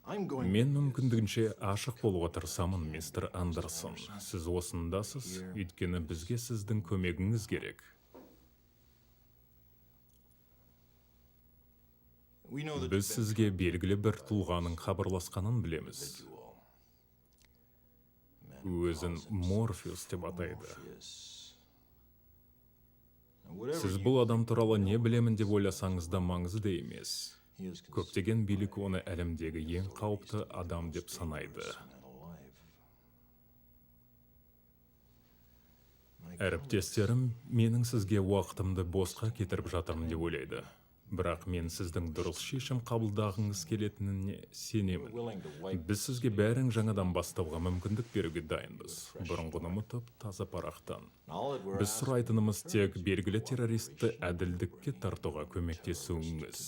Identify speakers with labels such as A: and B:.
A: Мен мүмкіндігінше ашық болуға тырысамын, мистер Андерсон. Сіз осындасыз, өйткені бізге сіздің көмегіңіз керек. Біз сізге белгілі бір тұлғаның хабарласқанын білеміз. Өзін Морфеус деп атайды. Сіз бұл адам туралы не білемін деп ойласаңыз да маңызды емес. Көптеген билік оны әлемдегі ең қауіпті адам деп санайды. Әріптестерім менің сізге уақытымды босқа кетіріп жатырмын деп ойлайды. Бірақ мен сіздің дұрыс шешім қабылдағыңыз келетініне сенемін. Біз сізге бәрін жаңадан бастауға мүмкіндік беруге дайынбыз. Бұрынғыны ұмытып, таза парақтан. Біз сұрайтынымыз тек белгілі террористті әділдікке тартуға көмектесуіңіз.